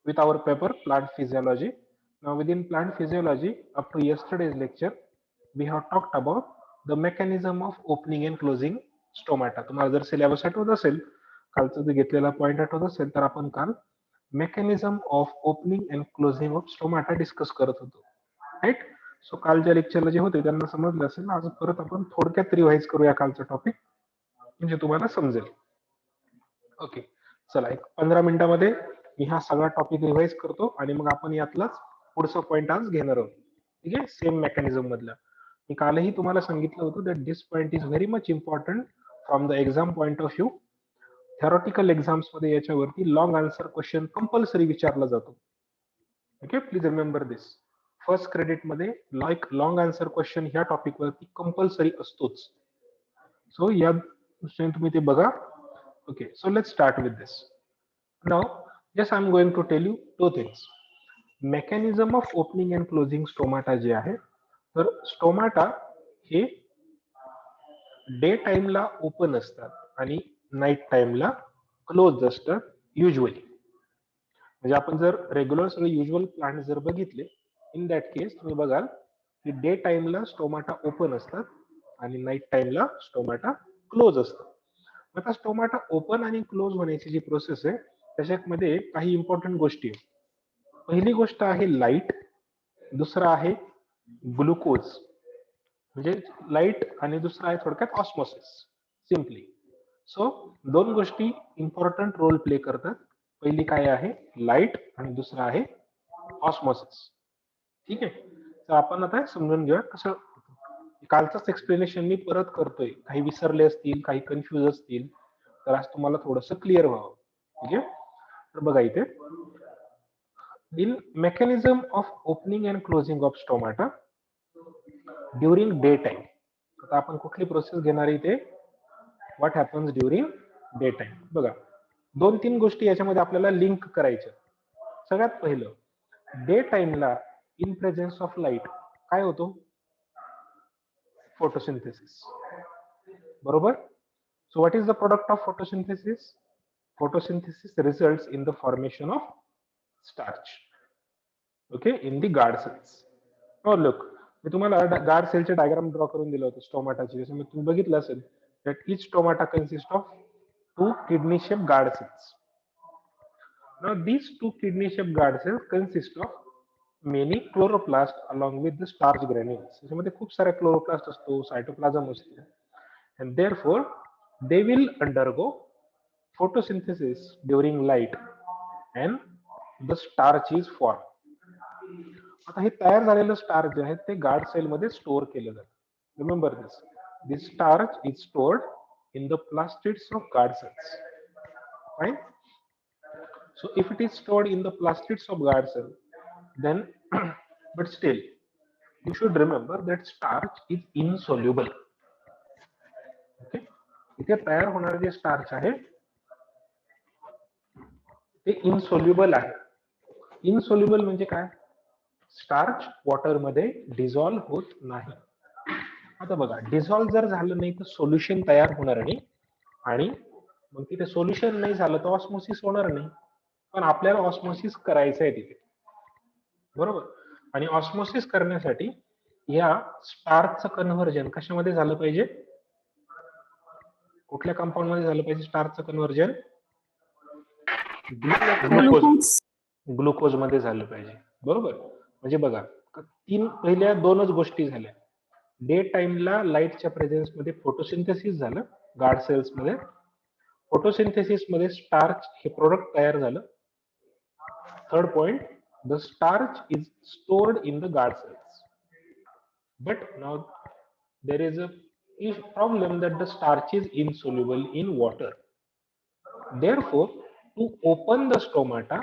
with our paper plant physiology. Now within plant physiology, up to yesterday's lecture, we have talked about the mechanism of opening and closing stomata. तुम्हाला जर syllabus आठवत असेल, कालचा जो घेतलेला point आठवत असेल, तर आपण काल mechanism of opening and closing of stomata discuss करत होतो, राईट. सो कालच्या लेक्चरला जे होते त्यांना समजलं असेल ना, आज परत आपण थोडक्यात रिवाइज करूया कालचा टॉपिक, म्हणजे तुम्हाला समजेल. ओके, चला एक 15 मिनिटांमध्ये मी हा सगळा टॉपिक रिवाइज करतो आणि मग आपण यातलाच पुढचा पॉइंट आज घेणार आहोत. ठीक आहे, सेम मेकॅनिझम मधला. मी कालही तुम्हाला सांगितलं होतं that this point is very much important from the exam point of view. Theoretical exams मध्ये याच्यावरती लॉंग आन्सर क्वेश्चन कंपल्सरी विचारला जातो. Okay, please remember this. First credit मध्ये लॉंग आन्सर क्वेश्चन ह्या टॉपिक वरती कंपल्सरी असतोच. सो या दृष्टीने तुम्ही ते बघा. Okay, so let's start with this. Now, just I'm going to tell you two things. Mechanism of opening and closing stomata जे आहे, तर स्टोमाटा हे डे टाइमला ओपन असतात आणि नाईट टाइमला क्लोज असतात युजली. म्हणजे आपण जर रेग्युलर सगळे युजल प्लांट जर बघितले, इन दॅट केस तुम्ही बघाल की डे टाइमला स्टोमाटा ओपन असतात आणि नाईट टाइमला स्टोमाटा क्लोज असतात. आता स्टोमाटा ओपन आणि क्लोज होण्याची जी प्रोसेस आहे त्याच्यामध्ये काही इम्पॉर्टंट गोष्टी आहेत. पहिली गोष्ट आहे लाईट, दुसरा आहे ग्लुकोज, म्हणजे लाईट, आणि दुसरा आहे थोडक्यात ऑस्मोसिस, सिम्पली. सो दोन गोष्टी इम्पॉर्टंट रोल प्ले करतात. पहिली काय आहे लाईट आणि दुसरा आहे ऑस्मोसिस. ठीक आहे, तर आपण आता समजून घेऊया कसं. कालचंच एक्सप्लेनेशन मी परत करतोय, काही विसरले असतील, काही कन्फ्युज असतील, तर आज तुम्हाला थोडंसं क्लिअर व्हावं. ठीक आहे, तर बघा इथे in mechanism of opening and closing of stomata during day time. आता आपण कुठली प्रोसेस घेणार आहे इथे, what happens during day time. बघा, 2-3 गोष्टी याच्यामध्ये आपल्याला लिंक करायच्या. सगळ्यात पहिलं, डे टाइमला इन प्रेझेन्स ऑफ लाईट काय होतो, photosynthesis. बरोबर. So what is the product of photosynthesis? Photosynthesis results in the formation of starch, okay, in the guard cells. Now look, मी तुम्हाला guard cell चे डायग्राम ड्रॉ करून दिलं होतं स्टोमाटाची. त्याच्यामध्ये तुम्ही बघितलं असेल that each stomata consists of 2 kidney shaped guard cells. Now these 2 kidney shaped guard cells consist of many chloroplast along with the starch granules. त्याच्यामध्ये खूप सारे क्लोरोप्लास्ट असतो, सायटोप्लाझम असतो, and therefore they will undergo photosynthesis during light and the starch is formed. आता हे तयार झालेलं starch जे आहे ते गार्ड सेल मध्ये स्टोअर केलं जातं. Remember this starch is stored in the plastids of guard cells. Fine. So if it is stored in the plastids of guard cell, then but still you should remember that starch is insoluble. Okay, इथे तयार होणारे जे starch आहे ते insoluble आहे. Insoluble म्हणजे काय, starch water मध्ये डिझॉल्व्ह होत नाही. आता बघा, डिझॉल्व्ह जर झालं नाही तर सोल्युशन तयार होणार नाही, आणि मग तिथे सोल्युशन नाही झालं तर ऑस्मोसिस होणार नाही. पण आपल्याला ऑस्मोसिस करायचं आहे तिथे, बरोबर. आणि ऑस्मोसिस करण्यासाठी या स्टार्चचं कन्व्हर्जन कशामध्ये झालं पाहिजे, कुठल्या कंपाऊंड मध्ये झालं पाहिजे स्टार्चचं कन्व्हर्जन, ग्लुकोज मध्ये झालं पाहिजे, बरोबर. म्हणजे बघा, पहिल्या 2च गोष्टी झाल्या. डे टाइमला लाईटच्या प्रेझेन्स मध्ये फोटोसिंथेसिस झालं गार्ड सेल्स मध्ये. फोटोसिंथेसिस मध्ये स्टार्च हे प्रोडक्ट तयार झालं. Third point, the starch is stored in the guard cells, but now there is a problem that the starch is insoluble in water. Therefore, to open the stomata,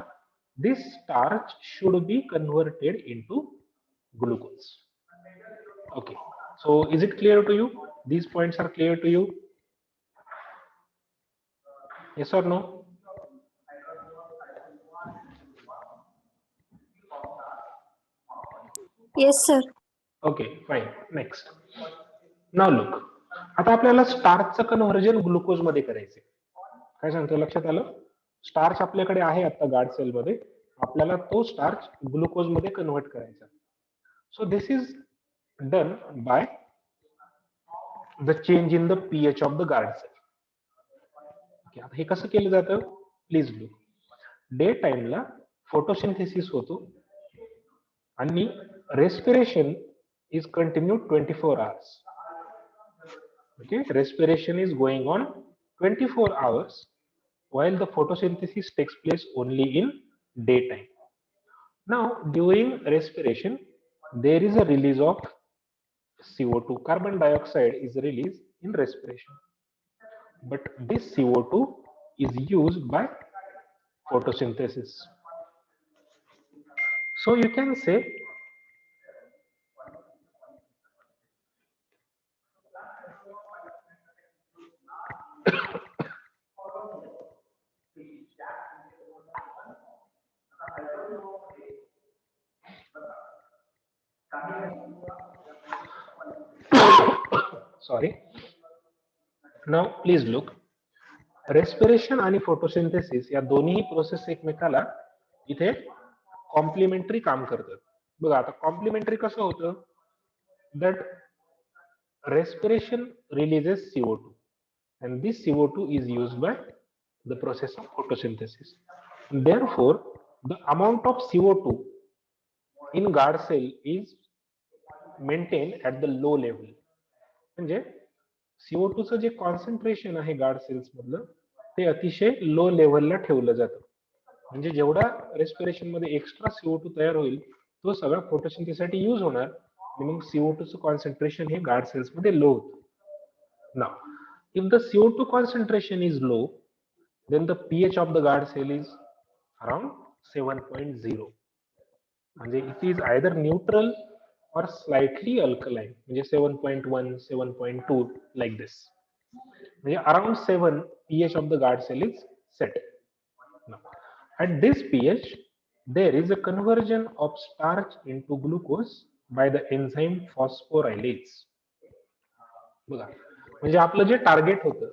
this starch should be converted into glucose. Okay, so is it clear to you? These points are clear to you? Yes or no? Yes sir. Okay, fine. Next. Now look, आता आपल्याला स्टार्चचं conversion glucose मध्ये करायचंय. काय सांगतो, लक्षात आलं? Starch आपल्याकडे आहे आता गार्ड सेल मध्ये, आपल्याला तो स्टार्च ग्लुकोज मध्ये कन्वर्ट करायचा. So this is done by the change in the pH of the guard cell. हे कसं केलं जातं, प्लीज लुक. डे टाइमला फोटोसिंथेसिस होतो आणि respiration is continued 24 hours. Okay, respiration is going on 24 hours while the photosynthesis takes place only in daytime. Now during respiration there is a release of CO2, carbon dioxide is released in respiration, but this CO2 is used by photosynthesis. So you can say sorry. Now please look. Respiration आणि photosynthesis या दोन्ही process एकमेकाला इथे complementary काम करतात. बघा आता complementary कसं होतं, that respiration releases CO2 and this CO2 is used by the process of photosynthesis. Therefore, the amount of CO2 in guard cell is maintained at the low level. म्हणजे CO2 चं जे concentration आहे guard cells मधलं ते अतिशय low लेवलला ठेवलं जातं. म्हणजे जेवढा रेस्पिरेशन मध्ये एक्स्ट्रा CO2 तयार होईल तो सगळा फोटोसिंथेसिससाठी यूज होणार आणि मग CO2 चं कॉन्सन्ट्रेशन हे गार्ड सेल्स मध्ये लो होतं. Now, if the CO2 concentration is low, then the pH of the guard cell is around 7.0. म्हणजे it is either neutral or slightly alkaline, म्हणजे 7.1, 7.2 like this. म्हणजे around 7 pH of the guard cell is set. Now, at this pH, there is a conversion of starch into glucose by the enzyme phosphorylase. बघा, म्हणजे आपलं जे target होतं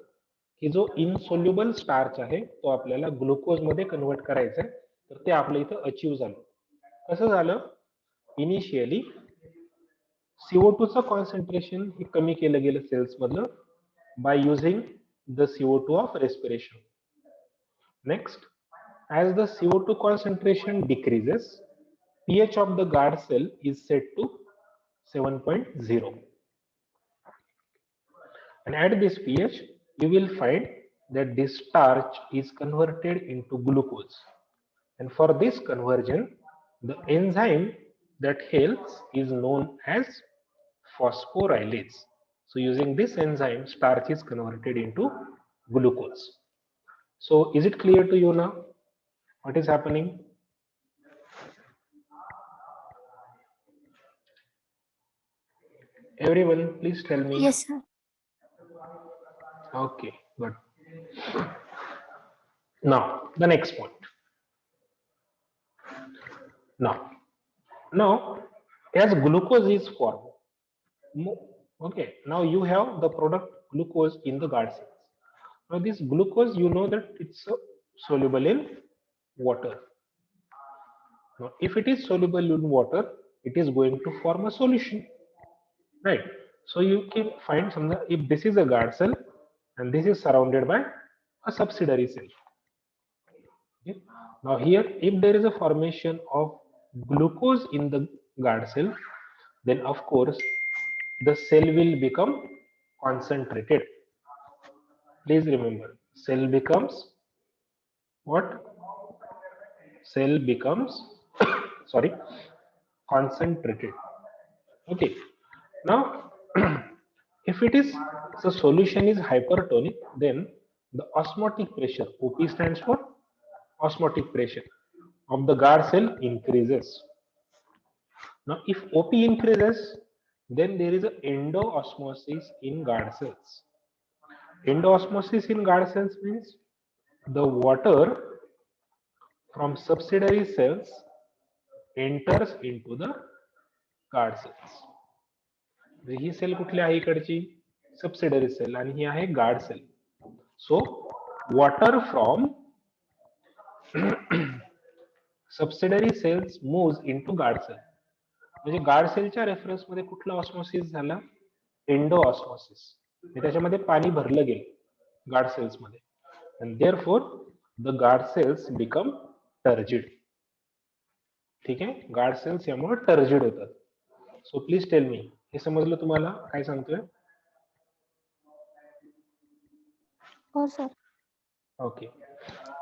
की जो insoluble starch आहे तो आपल्याला ग्लुकोज मध्ये कन्वर्ट करायचा आहे, तर ते आपलं इथं अचीव झालं. कसं झालं, इनिशियली CO2 चं कॉन्सन्ट्रेशन हे कमी केलं गेलं सेल्स मधलं by using the CO2 of respiration. Next, as the CO2 concentration decreases, pH of the guard cell is set to 7.0. And at this pH, you will find that this starch is converted into glucose. And for this conversion, the enzyme that helps is known as phosphorylase. So using this enzyme, starch is converted into glucose. So is it clear to you now what is happening? Everyone, please tell me. Yes, sir. Okay, good. Now the next point. Now as glucose is formed, okay, now you have the product glucose in the guard cells. Now this glucose, you know that it's soluble in water. Now if it is soluble in water, it is going to form a solution, right? So you can find some, if this is a guard cell and this is surrounded by a subsidiary cell. Okay. Now here, if there is a formation of glucose in the guard cell, then of course the cell will become concentrated. Please remember, cell becomes what? Cell becomes sorry, concentrated. Okay. Now if it is, the solution is hypertonic, then the osmotic pressure, OP stands for osmotic pressure, of the guard cell increases. Now if OP increases, then there is an endoosmosis in guard cells. Endoosmosis in guard cells means the water from subsidiary cells enters into the guard cells. ही cell कुठली आहे इकडची, subsidiary cell, आणि ही आहे guard cell. So water from subsidiary cells moves into guard cell. म्हणजे guard सेलच्या reference मध्ये कुठला ऑस्मोसिस झाला? Endosmosis. त्याच्यामध्ये पाणी भरलं गेलं गार्ड सेल्स मध्ये, and therefore the guard cells become turgid. ठीक आहे, गार्ड सेल्स यामुळे टर्जिड होतात. सो प्लीज टेल मी, हे समजलं तुम्हाला काय सांगतोय? हो sir. Okay,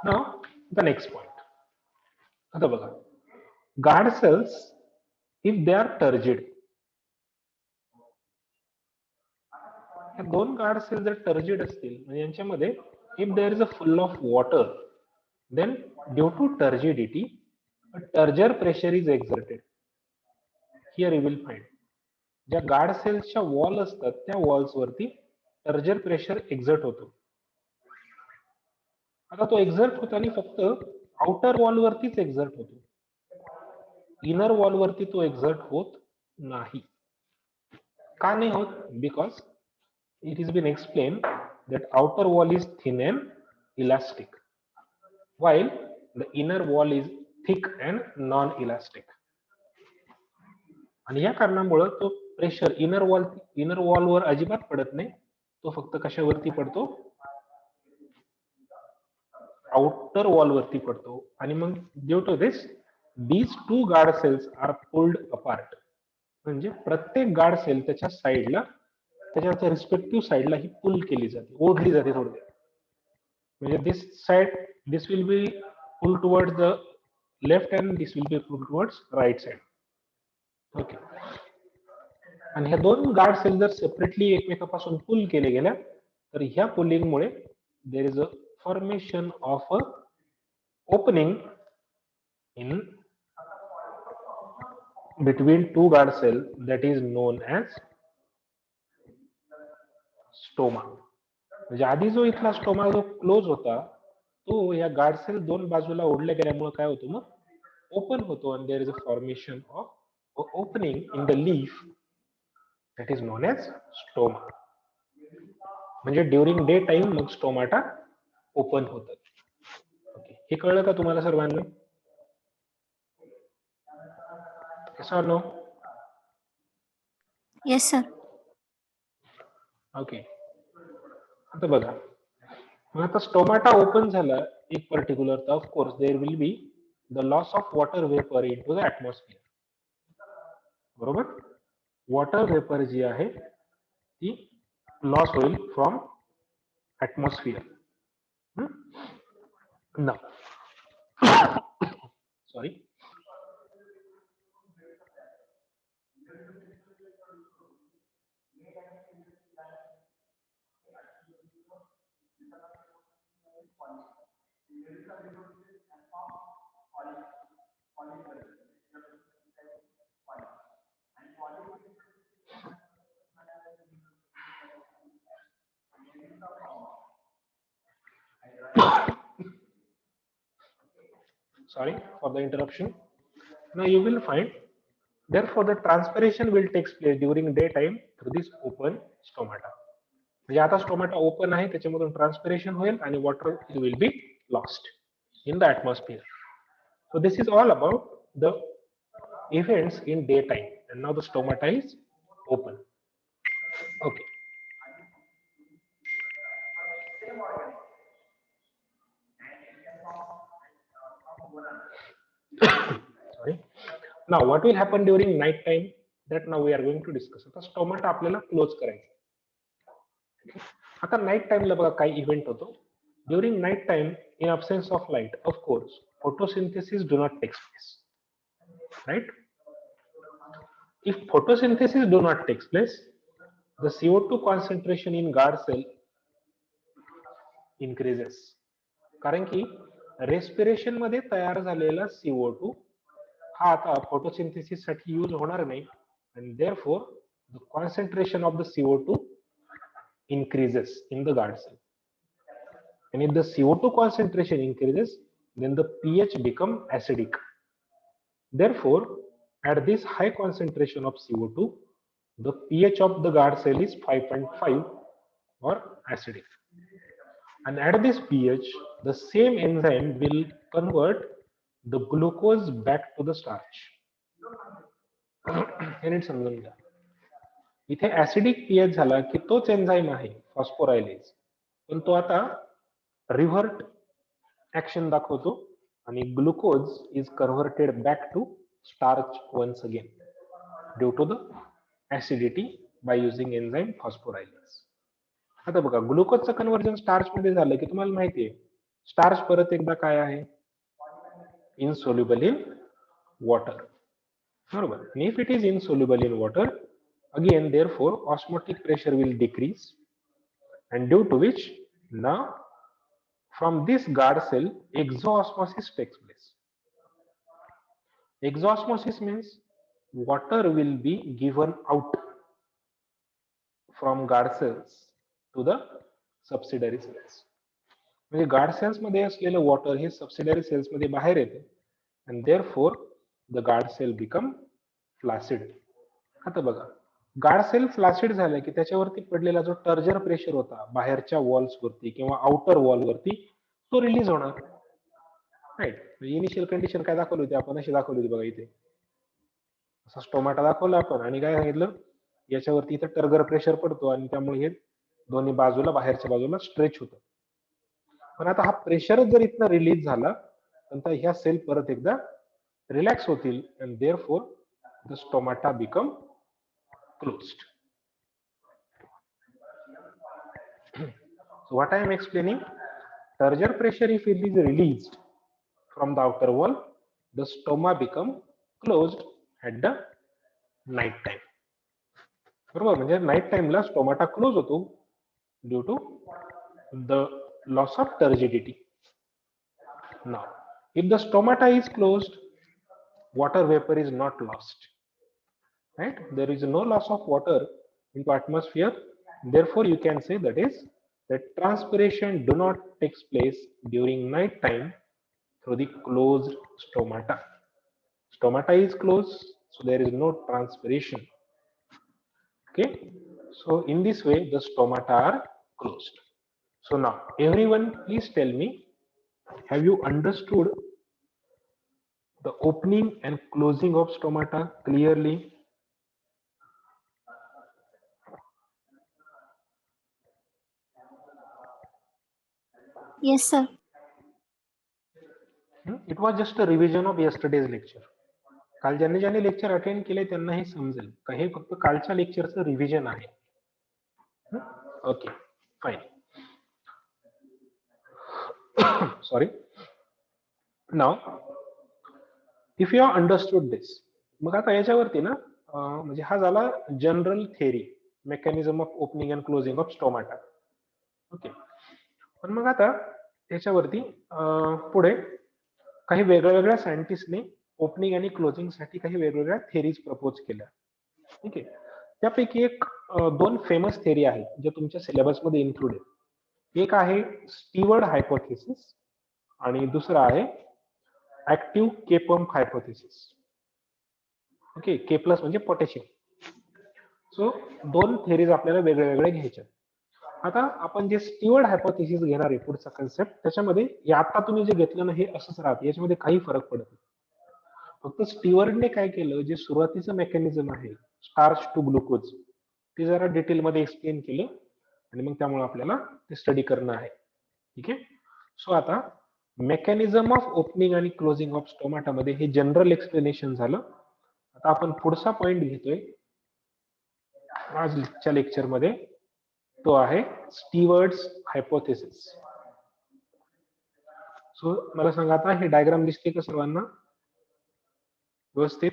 now the next point. आता बघा, guard cells if they are turgid, दोन गार्ड सेल जर टर्जिड असतील म्हणजे यांच्यामध्ये if there is a full of water, then due to turgidity a turgor pressure is exerted. Here you will find ज्या guard सेल्सच्या wall असतात त्या walls वरती टर्जर प्रेशर एक्झर्ट होतो. आता तो एक्झर्ट होताना फक्त आउटर वॉल वरतीच एक्झर्ट होतो, इनर वॉल वरती तो एक्झर्ट होत नाही. का नाही होत? Because it is been explain that outer wall is thin and elastic while the inner wall is thick and non-elastic. आणि या कारणामुळे तो प्रेशर इनर वॉलवर अजिबात पडत नाही, तो फक्त कशावरती पडतो? आउटर वॉलवरती पडतो. आणि मग due to this these two guard cells are pulled apart. म्हणजे प्रत्येक गार्ड सेल त्याच्या साईडला, त्याच्या रिस्पेक्टिव्ह साईडला ही पुल केली जाते, ओढली जाते थोडक्यात. म्हणजे this will be pulled towards the left and this will be pulled towards right side. Okay, आणि ह्या दोन गार्ड सेल जर सेपरेटली एकमेकांपासून पुल केले गेल्या तर ह्या पुलिंगमुळे there is a formation of a opening in between two guard cell that is known as stoma. म्हणजे आधी जो इथला स्टोमा जो क्लोज होता तो या गार्ड सेल दोन बाजूला ओढल्या गेल्यामुळे काय होतं? मग ओपन होतो, and there is a formation of opening in the leaf that is known as stoma. म्हणजे ड्युरिंग डे टाइम मग स्टोमाटा ओपन होतात. ओके, हे कळलं का तुम्हाला सर्वांना? Yes or no? Yes sir. Okay, आता बघा, मग आता स्टोमाटा ओपन झाला एक पर्टिक्युलर, तर of course there will be the loss of water vapour into the atmosphere. बरोबर, वॉटर वेपर जी आहे ती लॉस होईल फ्रॉम ऍटमॉस्फिअर. ना sorry, sorry for the interruption. Now you will find therefore the transpiration will take place during daytime through this open stomata. म्हणजे आता stomata open आहे, त्याच्यामधून ट्रान्सपिरेशन होईल आणि water will be lost in the atmosphere. So this is all about the events in day time, and now the stomata is open. Okay. Sorry. Now what will happen during night time? That now we are going to discuss. आता stomata आपल्याला close करायचं. आता night टाइमला बघा काय event होतो. During night time in absence of light, of course photosynthesis do not take place, right? If photosynthesis do not take place, the CO2 concentration in guard cell increases. कारण की respiration मध्ये तयार झालेला CO2 हा आता photosynthesis साठी use होणार नाही, and therefore the concentration of the CO2 increases in the guard cell. And if the CO2 concentration increases, then the pH become acidic. Therefore, at this high concentration of CO2, the pH of the guard cell is 5.5 or acidic. And at this pH, the same enzyme will convert the glucose back to the starch. हे नीट समजून घ्या. इथे acidic pH झाला की तोच enzyme आहे फॉस्फोरायलेज, पण तो आता रिव्हर्ट ऍक्शन दाखवतो आणि glucose is converted back to starch once again due to the acidity by using enzyme phosphorylase. आता बघा, ग्लुकोजचं कन्व्हर्जन स्टार्च मध्ये झालं की तुम्हाला माहिती आहे स्टार्च परत एकदा काय आहे, insoluble in water. बरोबर. And if it is insoluble in water, again therefore osmotic pressure will decrease, and due to which now from this guard cell exoosmosis takes place. Exoosmosis means water will be given out from guard cells to the subsidiary cells. म्हणजे guard cells मध्ये असलेलं water हे subsidiary cells मध्ये बाहेर येते and therefore the guard cell become flaccid. आता बघा, guard sale फ्लासिड झालं की त्याच्यावरती पडलेला जो टर्जर प्रेशर होता बाहेरच्या वॉल्स वरती किंवा आउटर वॉल वरती तो रिलीज होणार. राईट. इनिशियल कंडिशन काय दाखवली होती आपण, अशी दाखवली होती बघा इथे. असा स्टोमाटा दाखवला आपण आणि काय सांगितलं, याच्यावरती इथं टर्गर प्रेशर पडतो आणि त्यामुळे हे दोन्ही बाजूला बाहेरच्या बाजूला स्ट्रेच होतं. पण आता हा प्रेशर जर इथनं रिलीज झाला तर ह्या सेल परत एकदा रिलॅक्स होतील and therefore the stomata become closed. So what I am explaining, turgor pressure if it is released from the outer wall, the stoma become closed at the night time. बरोबर, म्हणजे night टाइमला stomata close होतो due to the loss of turgidity. Now, if the stomata is closed, water vapor is not lost. Right? There is no loss of water into atmosphere. Therefore, you can say that transpiration do not takes place during night time through the closed stomata. Stomata is closed, so there is no transpiration. Okay. So in this way, the stomata are closed. So now, everyone, please tell me, have you understood the opening and closing of stomata clearly? Yes, sir. It was just a revision of yesterday's lecture. काल ज्यांनी ज्यांनी lecture attend केले त्यांना हे समजेल का हे फक्त कालच्या लेक्चरचं रिव्हिजन आहे. Okay, fine. Sorry. Now if you understood this, मग आता याच्यावरती ना म्हणजे हा झाला general theory, mechanism of opening and closing of stomata. Okay. पण मग आता याच्यावरती पुढे काही वेगळ्या सायंटिस्टने ओपनिंग आणि क्लोजिंग साठी काही वेगवेगळ्या थेरीज प्रपोज केल्या. ठीक आहे. त्यापैकी एक दोन फेमस थेरी आहेत ज्या तुमच्या सिलेबस मध्ये इन्क्लूड आहेत. एक आहे स्टीवर्ड हायपोथेसिस आणि दुसरा आहे ऍक्टिव्ह के पंप हायपोथेसिस. ओके, के प्लस म्हणजे पोटॅशियम. सो दोन थेरीज आपल्याला वेगळे घ्यायच्या. आता आपण जे स्टीवर्ड हायपोथेसिस घेणार आहे पुढचा कन्सेप्ट, त्याच्यामध्ये आता तुम्ही जे घेतलं ना हे असंच राहते, याच्यामध्ये काही फरक पडत नाही. फक्त स्टीवर्डने काय केलं, जे सुरुवातीचं मेकॅनिझम आहे स्टार्च टू ग्लुकोज ते जरा डिटेलमध्ये एक्सप्लेन केलं आणि मग त्यामुळे आपल्याला ते स्टडी करणं आहे. ठीक आहे. सो आता मेकॅनिझम ऑफ ओपनिंग आणि क्लोजिंग ऑफ स्टोमाटा मध्ये हे जनरल एक्सप्लेनेशन झालं. आता आपण पुढचा पॉइंट घेतोय आजच्या लेक्चर मध्ये, तो आहे स्टीवर्ड्स हायपोथेसिस. सो मला सांगा आता हे डायग्राम दिसते का सर्वांना व्यवस्थित?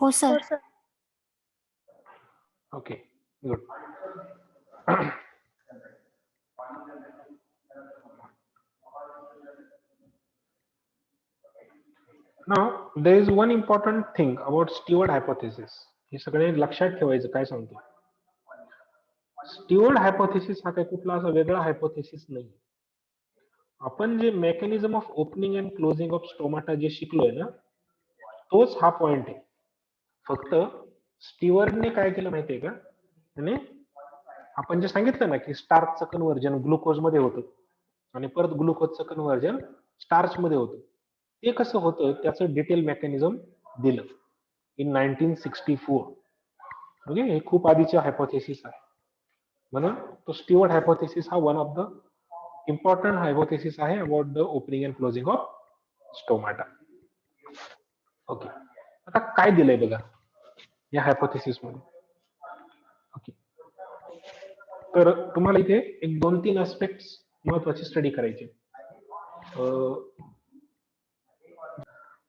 हो sir. Okay, good. Now there is one important thing about Steward hypothesis. हे सगळे लक्षात ठेवायचं काय सांगतो. स्टीवर्ड हायपोथेसिस हा काही कुठला असा वेगळा हायपोथेसिस नाही. आपण जे mechanism of opening and closing of stomata जे शिकलोय ना, तोच हा पॉइंट आहे. फक्त स्टीवर्डने काय केलं माहितीये का, त्याने आपण जे सांगितलं ना की स्टार्चचं कन्व्हर्जन ग्लुकोज मध्ये होतं आणि परत ग्लुकोजचं कन्व्हर्जन स्टार्च मध्ये होतं. ते कसं होतं त्याचं डिटेल मेकॅनिझम दिलं इन 1964. ओके, हे खूप आधीचे हायपोथेसिस आहे. म्हणून तो स्टीवर्ट हायपोथेसिस हा one of the important hypothesis आहे about the opening and closing of stomata. Okay, आता काय दिलंय बघा या हायपोथेसिस मध्ये. ओके, तर तुम्हाला इथे एक 2-3 ऍस्पेक्ट महत्वाचे स्टडी करायचे.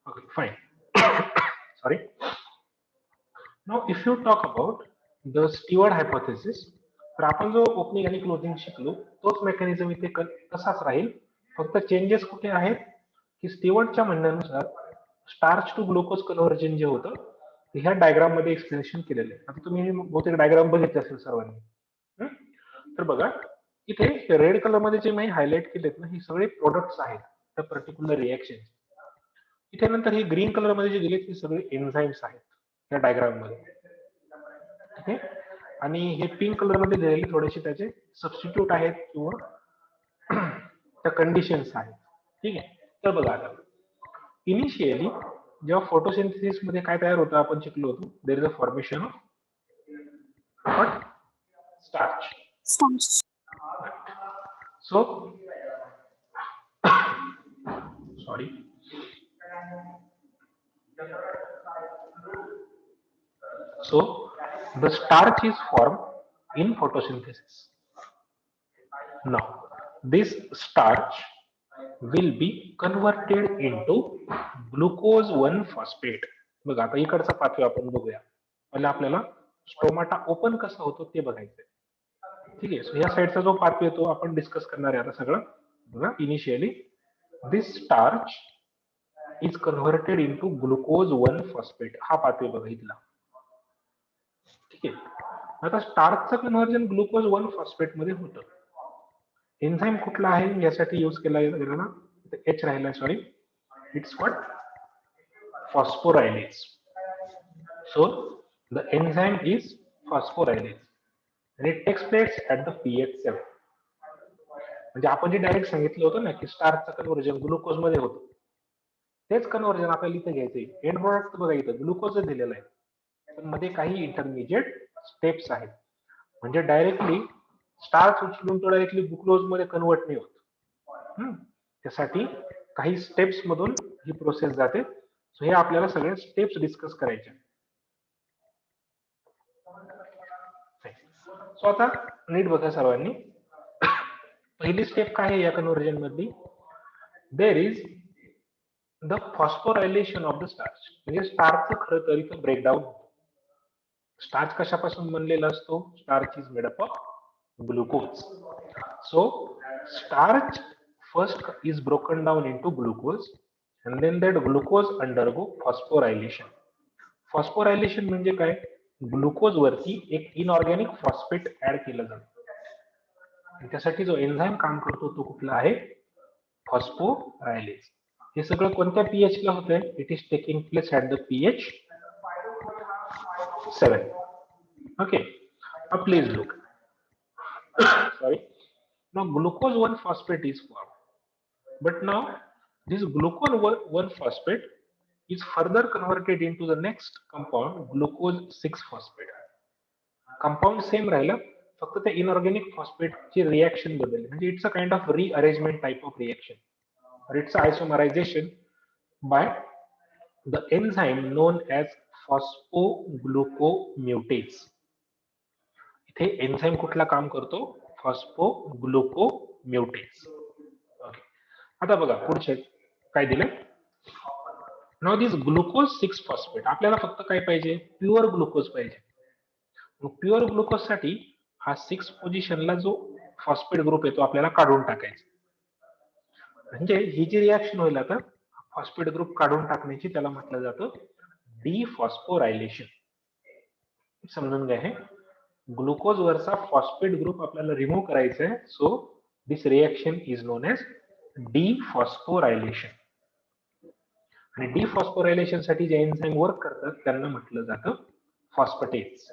Okay, fine. Sorry. Now if you talk about the Stewart hypothesis, तर आपण जो ओपनिंग आणि क्लोजिंग शिकलो तोच मेकॅनिझम इथे तसाच राहील. फक्त चेंजेस कुठे आहेत की स्टीवर्टच्या म्हणण्यानुसार स्टार्च टू ग्लुकोज कन्व्हर्जन जे होतं ते ह्या डायग्राम मध्ये एक्सप्लेनेशन केलेलं आहे. आता तुम्ही बहुतेक डायग्राम बघितले असेल सर्वांनी. तर बघा इथे रेड कलर मध्ये जे मी हायलाइट केलेत ना, हे सगळे प्रोडक्ट्स आहेत त्या पर्टिक्युलर रिएक्शन. इथे नंतर हे ग्रीन कलर मध्ये जे दिलेत हे सगळे एन्झाईम्स आहेत त्या डायग्राम मध्ये. ठीक आहे, आणि हे पिंक कलर मध्ये दिलेले थोडेसे त्याचे सबस्टिट्यूट आहेत किंवा त्या कंडिशन्स आहेत. ठीक आहे, तर बघा आता इनिशियली जेव्हा फोटोसिंथेसिस मध्ये काय तयार होतं आपण शिकलो होतो, there is a formation of starch. So, sorry. So, the starch is formed in photosynthesis. Now, this starch will be converted into glucose 1-phosphate. बघा आता इकडचा पाथवे आपण बघूया. पहिला आपल्याला स्टोमाटा ओपन कसा होतो ते बघायचंय. ठीक आहे, सो या साईडचा जो पाथवे तो आपण डिस्कस करणार आहे आता सगळं. बघा, initially this starch is converted into glucose one phosphate. हा पाथवे बघा इथला. ठीक आहे, आता स्टार्चचं कन्व्हर्जन ग्लुकोज 1-फॉस्फेट मध्ये होतं. एन्झाईम कुठला आहे यासाठी यूज केला गेला ना, एच राहिला, sorry, it's what, phosphorylase. So the enzyme is phosphorylase and it takes place at the pH 7. म्हणजे आपण जे डायरेक्ट सांगितलं होतं ना की स्टार्चचं कन्व्हर्जन ग्लुकोज मध्ये होतं, तेच कन्व्हर्जन आपल्याला इथे घ्यायचंय. एंड प्रोडक्ट बघा इथं ग्लुकोज दिलेलं आहे, पण मध्ये काही इंटरमिजिएट स्टेप्स आहेत. म्हणजे डायरेक्टली स्टार्च उचलून तो डायरेक्टली ग्लुकोज मध्ये कन्वर्ट नाही होत. त्यासाठी काही स्टेप्स मधून ही प्रोसेस जाते. सो हे आपल्याला सगळे स्टेप्स डिस्कस करायचे. सो आता नीट बघा सर्वांनी, पहिली स्टेप काय आहे या कन्व्हर्जन मधली, there is the phosphorylation of the starch. म्हणजे स्टार्चचं खरं तर इथं ब्रेकडाऊन. स्टार्च कशापासून बनलेला असतो? Starch is made up of glucose. So starch first is broken down into glucose and then that glucose undergo phosphorylation. Phosphorylation म्हणजे काय? ग्लुकोज वरती एक इनऑर्गॅनिक फॉस्फेट ऍड केलं जातं. त्यासाठी जो एन्झाईम काम करतो तो कुठला आहे? फॉस्फोरायलेज. हे सगळं कोणत्या पीएच ला होत आहे? It is taking place at the pH 7. Okay, please look. Sorry. Now glucose 1-phosphate is formed, but now this glucose 1-phosphate is further converted into the next compound, glucose 6-phosphate. Compound same राहिला, फक्त ते inorganic phosphate ची reaction बदलली. म्हणजे it's a kind of rearrangement type of reaction, or it's a isomerization by the enzyme known as phosphoglucomutase. इथे enzyme कुठला काम करतो? फॉस्फोग्लुकोम्युटेज. ओके, आता बघा पुढचे काय दिलंय. नाउ दिस ग्लुकोज 6-फॉस्फेट, आपल्याला फक्त काय पाहिजे? प्युअर ग्लुकोज पाहिजे. प्युअर ग्लुकोज साठी हा 6 पोझिशनला जो फॉस्फेट ग्रुप आहे तो आपल्याला काढून टाकायचा. म्हणजे ही जी रिॲक्शन होईल आता फॉस्फेट ग्रुप काढून टाकण्याची, त्याला म्हटलं जातं डिफॉस्फोरायलेशन. समजून घ्या, हे ग्लुकोज वरचा फॉस्फेट ग्रुप आपल्याला रिमूव्ह करायचा आहे. So this reaction is known as dephosphorylation. आणि डिफॉस्फोरायलेशन साठी जे एन्झाईम वर्क करतात त्यांना म्हटलं जातं फॉस्फेटेज.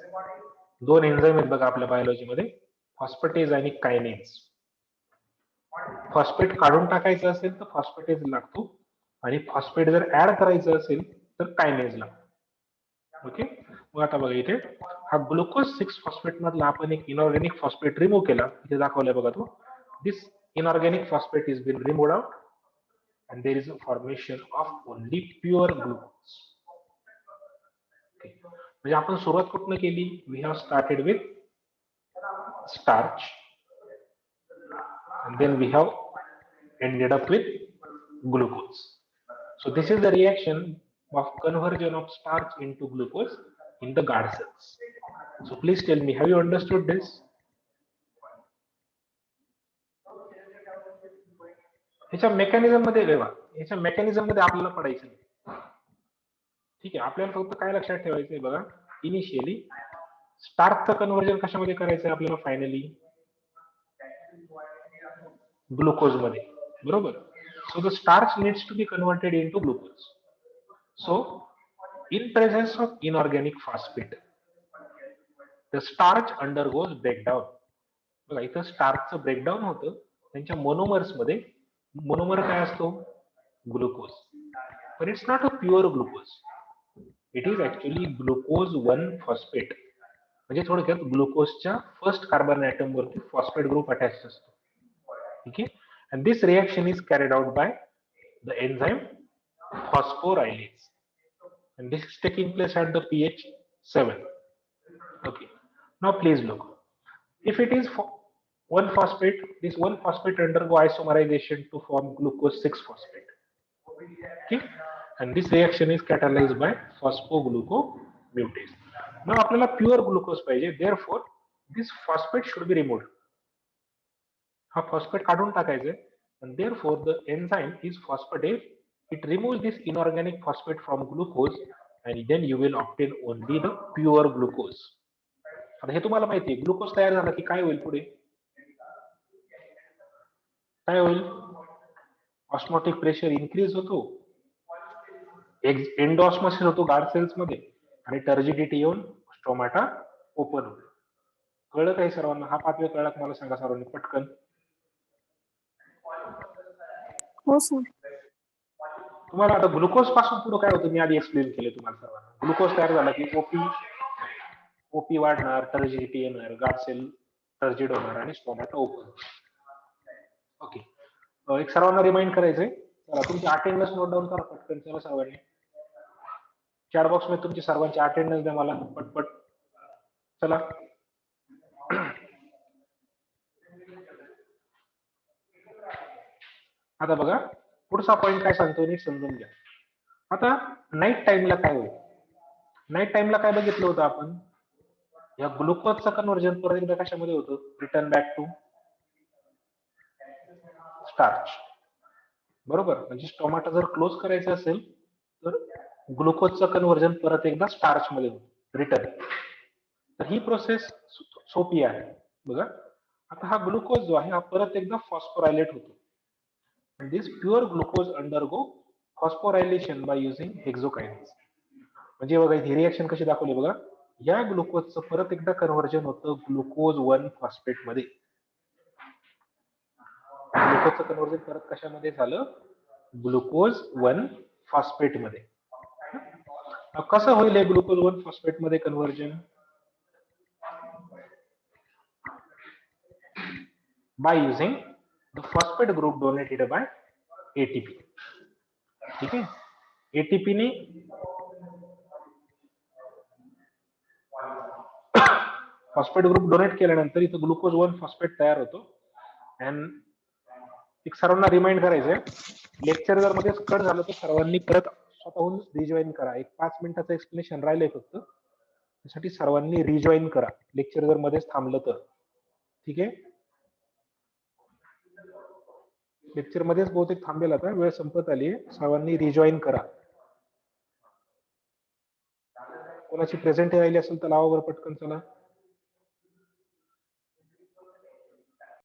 2 एन्झाईम आहेत बघा आपल्या बायोलॉजीमध्ये, फॉस्फेटेज आणि कायनेज. फॉस्फेट काढून टाकायचं असेल तर फॉस्फेटेज लागतो, आणि फॉस्फेट जर ऍड करायचं असेल तर कायनेजला. ओके, मग आता बघा इथे हा ग्लुकोज 6 फॉस्फेट मधला आपण एक इनऑर्गॅनिक फॉस्फेट रिमूव्ह केला. इथे दाखवलंय बघा तो. This inorganic phosphate is been removed out and there is a formation of only pure glucose. Okay. म्हणजे आपण सुरुवात कुठनं केली? We have started with starch and then we have ended up with glucose. So this is the reaction of conversion of starch into glucose in the guard cells. So please tell me, have you understood this? ह्याच्या mechanism मध्ये ह्याच्या mechanism मध्ये आपल्याला पडायचं नाही. ठीक आहे, आपल्याला फक्त काय लक्षात ठेवायचंय बघा, इनिशियली स्टार्चचं कन्व्हर्जन कशामध्ये करायचंय आपल्याला? फायनली ग्लुकोज मध्ये, बरोबर. So the starch needs to be converted into glucose. So in presence of inorganic phosphate the starch undergoes breakdown. बघा इथं स्टार्चचं ब्रेकडाऊन होतं त्यांच्या मोनोमर्स मध्ये. मोनोमर काय असतो? ग्लुकोज. पण it's not a pure glucose. It is actually glucose 1 phosphate. म्हणजे थोडक्यात ग्लुकोजच्या फर्स्ट कार्बन ऍटम वरती फॉस्फेट ग्रुप अटॅच असतो. ठीक आहे. And this reaction is carried out by the enzyme phosphorylase. And this is taking place at the pH 7. Okay. Now please look. If it is 1 phosphate, this 1 phosphate undergo isomerization to form glucose 6 phosphate. Okay. And this reaction is catalyzed by phosphoglucomutase. Now आपल्याला pure glucose पाहिजे. Therefore, this phosphate should be removed. हा phosphate काढून टाकायचे. And therefore, the enzyme is phosphatase. It removes this inorganic phosphate from glucose, and then you will obtain only the pure glucose. आता हे तुम्हाला माहिती आहे, glucose तयार झाला की काय होईल पुढे? काय होईल? ऑस्मोटिक प्रेशर इन्क्रीज होतो, एंडोऑस्मोसिस होतो गार्ड सेल्स मध्ये, आणि टर्जिडिटी येऊन स्टोमॅटा ओपन होतो. कळलं काही सर्वांना? हा पाचवे कळला मला सांगा सर्वांनी पटकन. हो सर. तुम्हाला आता ग्लुकोज पासून पुढे काय होतं मी आधी एक्सप्लेन केले तुम्हाला सर्वांना. ग्लुकोज तयार झाला की ओपी वाढणार, टर्जिडिटी येणार, गार्ड सेल टर्जिड होणार आणि स्टोमॅटा ओपन. ओके, एक सर्वांना रिमाइंड करायचंय. चला तुमची अटेंडन्स नोट डाऊन करा पटकन. चला सर्वांनी चॅट बॉक्स मध्ये तुमची सर्वांची अटेंडन्स द्या मला पटपट. चला आता बघा पुढचा पॉइंट काय सांगतो नीट समजून घ्या. आता नाईट टाइमला काय होईल? नाईट टाइमला काय बघितलं होतं आपण? या ग्लुकोजचं कन्व्हर्जन परत एकदा कशामध्ये होतं? रिटर्न बॅक टू स्टार्च, बरोबर. म्हणजे स्टोमॅटा जर क्लोज करायचं असेल तर ग्लुकोजचं कन्व्हर्जन परत एकदा स्टार्च मध्ये होतं, रिटर्न. तर ही प्रोसेस सोपी आहे बघा. आता हा ग्लुकोज जो आहे हा परत एकदा फॉस्फोरायलेट होतो. This pure glucose undergo phosphorylation by using hexokinase. म्हणजे बघा ही रिएक्शन कशी दाखवली बघा. या ग्लुकोजचं परत एकदा कन्व्हर्जन होतं ग्लुकोज 1 फॉस्फेट मध्ये. ग्लुकोजचं कन्व्हर्जन परत कशामध्ये झालं? ग्लुकोज 1 फॉस्फेट मध्ये. कसं होईल हे ग्लुकोज 1 फॉस्फेट मध्ये conversion? by using the phosphate group donated by ATP. ठीक आहे, एटीपी ने फॉस्फेट ग्रुप डोनेट केल्यानंतर इथं ग्लुकोज 1 फॉस्फेट तयार होतो. अँड एक सर्वांना रिमाइंड करायचंय, लेक्चर जर मध्येच कट झालं तर सर्वांनी परत स्वतःहून रिजॉईन करा. एक 5 मिनिटाचं एक्सप्लेनेशन राहिलंय फक्त, त्यासाठी सर्वांनी रिजॉईन करा लेक्चर जर मध्येच थांबलं तर. ठीक आहे, लेक्चर मध्येच बहुतेक थांबेल, आता वेळ संपत आली आहे. सर्वांनी रिजॉईन करा. कोणाची प्रेझेंट राहिली असेल तर लावा बरं पटकन. चला